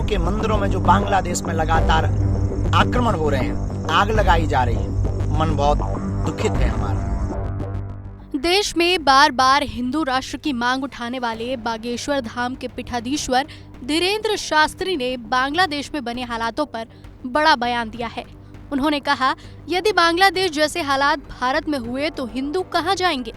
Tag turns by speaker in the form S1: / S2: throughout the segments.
S1: के मंदिरों में जो बांग्लादेश में लगातार आक्रमण हो रहे हैं, आग लगाई जा रही है, मन बहुत दुखित है हमारा।
S2: देश में बार बार हिंदू राष्ट्र की मांग उठाने वाले बागेश्वर धाम के पीठाधीश्वर धीरेन्द्र शास्त्री ने बांग्लादेश में बने हालातों पर बड़ा बयान दिया है। उन्होंने कहा, यदि बांग्लादेश जैसे हालात भारत में हुए तो हिंदू कहां जाएंगे।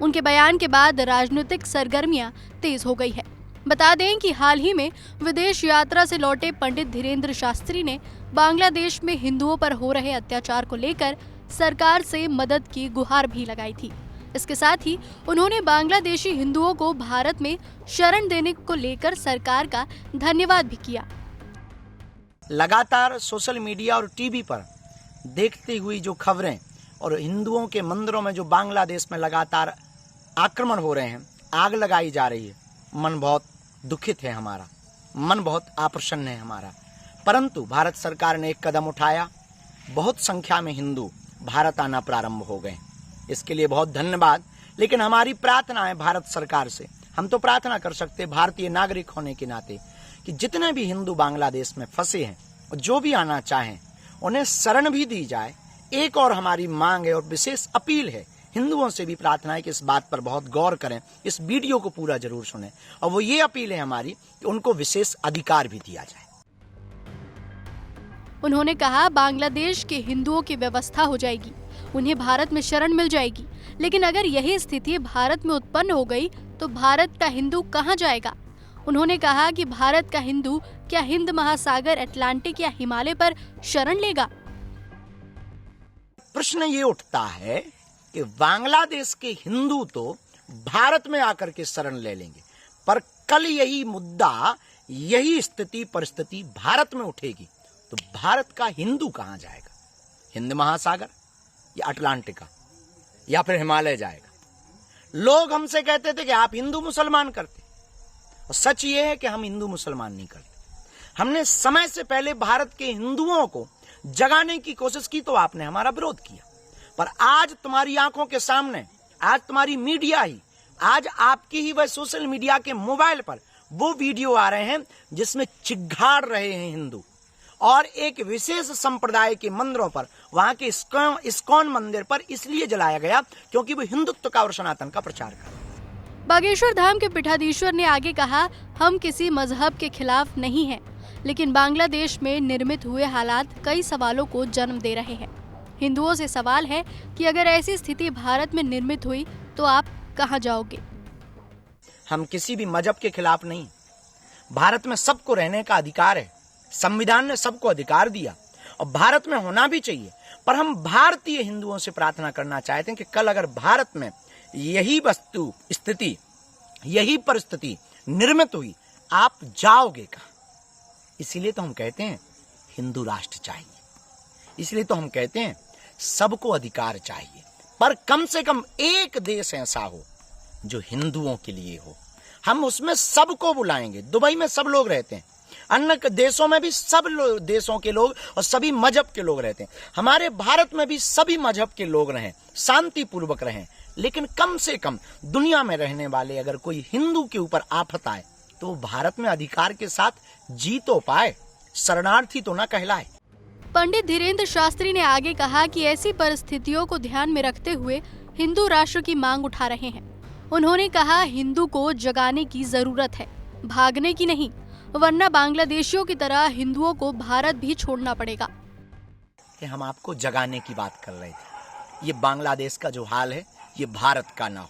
S2: उनके बयान के बाद राजनीतिक सरगर्मियां तेज हो गई है। बता दें कि हाल ही में विदेश यात्रा से लौटे पंडित धीरेन्द्र शास्त्री ने बांग्लादेश में हिंदुओं पर हो रहे अत्याचार को लेकर सरकार से मदद की गुहार भी लगाई थी। इसके साथ ही उन्होंने बांग्लादेशी हिंदुओं को भारत में शरण देने को लेकर सरकार का धन्यवाद भी किया।
S1: लगातार सोशल मीडिया और टीवी पर देखती हुई जो खबरें और हिंदुओं के मंदिरों में जो बांग्लादेश में लगातार आक्रमण हो रहे हैं, आग लगाई जा रही है, मन बहुत दुखित है हमारा, मन बहुत अप्रसन्न है हमारा। परंतु भारत सरकार ने एक कदम उठाया, बहुत संख्या में हिंदू भारत आना प्रारंभ हो गए। इसके लिए बहुत धन्यवाद। लेकिन हमारी प्रार्थना है भारत सरकार से, हम तो प्रार्थना कर सकते भारतीय नागरिक होने के नाते कि जितने भी हिंदू बांग्लादेश में फंसे हैं और जो भी आना चाहें उन्हें शरण भी दी जाए। एक और हमारी मांग है और विशेष अपील है, हिंदुओं से भी प्रार्थना है कि इस बात पर बहुत गौर करें, इस वीडियो को पूरा जरूर सुनें। और वो ये अपील है हमारी कि उनको विशेष अधिकार भी दिया जाए।
S2: उन्होंने कहा, बांग्लादेश के हिंदुओं की व्यवस्था हो जाएगी, उन्हें भारत में शरण मिल जाएगी। लेकिन अगर यही स्थिति भारत में उत्पन्न हो गई तो भारत का हिंदू कहां जाएगा। उन्होंने कहा कि भारत का हिंदू क्या हिंद महासागर, अटलांटिक या हिमालय पर शरण लेगा।
S1: प्रश्न ये उठता है कि बांग्लादेश के हिंदू तो भारत में आकर के शरण ले लेंगे, पर कल यही मुद्दा, यही स्थिति परिस्थिति भारत में उठेगी तो भारत का हिंदू कहां जाएगा। हिंद महासागर या अटलांटिका या फिर हिमालय जाएगा। लोग हमसे कहते थे कि आप हिंदू मुसलमान करते, और सच ये है कि हम हिंदू मुसलमान नहीं करते। हमने समय से पहले भारत के हिंदुओं को जगाने की कोशिश की तो आपने हमारा विरोध किया। पर आज तुम्हारी आंखों के सामने, आज तुम्हारी मीडिया ही, आज आपकी ही वह सोशल मीडिया के मोबाइल पर वो वीडियो आ रहे हैं जिसमें चिघाड़ रहे हैं हिंदू, और एक विशेष संप्रदाय के मंदिरों पर, वहां के इस्कॉन मंदिर पर इसलिए जलाया गया क्योंकि वो हिंदुत्व का और सनातन का प्रचार कर रहे हैं।
S2: बागेश्वर धाम के पीठाधीश्वर ने आगे कहा, हम किसी मजहब के खिलाफ नहीं हैं, लेकिन बांग्लादेश में निर्मित हुए हालात कई सवालों को जन्म दे रहे हैं। हिंदुओं से सवाल है कि अगर ऐसी स्थिति भारत में निर्मित हुई तो आप कहां जाओगे।
S1: हम किसी भी मजहब के खिलाफ नहीं। भारत में सबको रहने का अधिकार है, संविधान ने सबको अधिकार दिया और भारत में होना भी चाहिए। पर हम भारतीय हिंदुओं से प्रार्थना करना चाहते हैं कि कल अगर भारत में यही वस्तु स्थिति, यही परिस्थिति निर्मित हुई, आप जाओगे कहां। इसीलिए तो हम कहते हैं हिंदू राष्ट्र चाहिए, इसलिए तो हम कहते हैं सबको अधिकार चाहिए, पर कम से कम एक देश ऐसा हो जो हिंदुओं के लिए हो। हम उसमें सबको बुलाएंगे। दुबई में सब लोग रहते हैं, अन्य देशों में भी सब देशों के लोग और सभी मजहब के लोग रहते हैं। हमारे भारत में भी सभी मजहब के लोग रहें, शांति पूर्वक रहें। लेकिन कम से कम दुनिया में रहने वाले अगर कोई हिंदू के ऊपर आफत आए तो वो भारत में अधिकार के साथ जी तो पाए, शरणार्थी तो न कहलाए।
S2: पंडित धीरेन्द्र शास्त्री ने आगे कहा कि ऐसी परिस्थितियों को ध्यान में रखते हुए हिंदू राष्ट्र की मांग उठा रहे हैं। उन्होंने कहा, हिंदू को जगाने की जरूरत है, भागने की नहीं, वरना बांग्लादेशियों की तरह हिंदुओं को भारत भी छोड़ना पड़ेगा।
S1: कि हम आपको जगाने की बात कर रहे थे। ये बांग्लादेश का जो हाल है ये भारत का ना हो,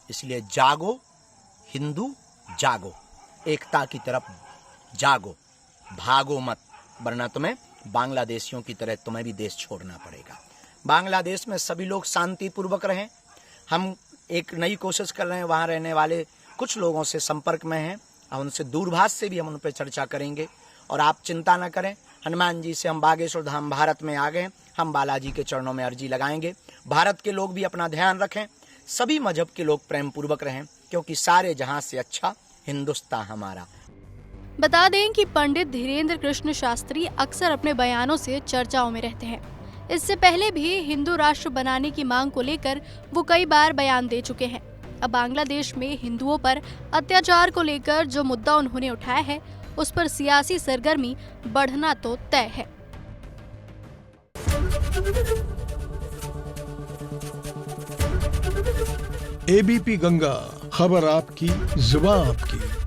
S1: इसलिए जागो हिंदू, जागो, एकता की तरफ जागो, भागो मत, वरना तुम्हें बांग्लादेशियों की तरह तुम्हें भी देश छोड़ना पड़ेगा। बांग्लादेश में सभी लोग शांति पूर्वक रहें। हम एक नई कोशिश कर रहे हैं, वहाँ रहने वाले कुछ लोगों से संपर्क में हैं और उनसे दूरभाष से भी हम उन पर चर्चा करेंगे। और आप चिंता न करें, हनुमान जी से हम बागेश्वर धाम भारत में आ गए, हम बालाजी के चरणों में अर्जी लगाएंगे। भारत के लोग भी अपना ध्यान रखें, सभी मजहब के लोग प्रेम पूर्वक रहें, क्योंकि सारे जहां से अच्छा हिंदुस्तान हमारा।
S2: बता दें कि पंडित धीरेन्द्र कृष्ण शास्त्री अक्सर अपने बयानों से चर्चाओं में रहते हैं। इससे पहले भी हिंदू राष्ट्र बनाने की मांग को लेकर वो कई बार बयान दे चुके हैं। अब बांग्लादेश में हिंदुओं पर अत्याचार को लेकर जो मुद्दा उन्होंने उठाया है, उस पर सियासी सरगर्मी बढ़ना तो तय है।
S3: एबीपी गंगा, खबर आपकी, जुबान आपकी।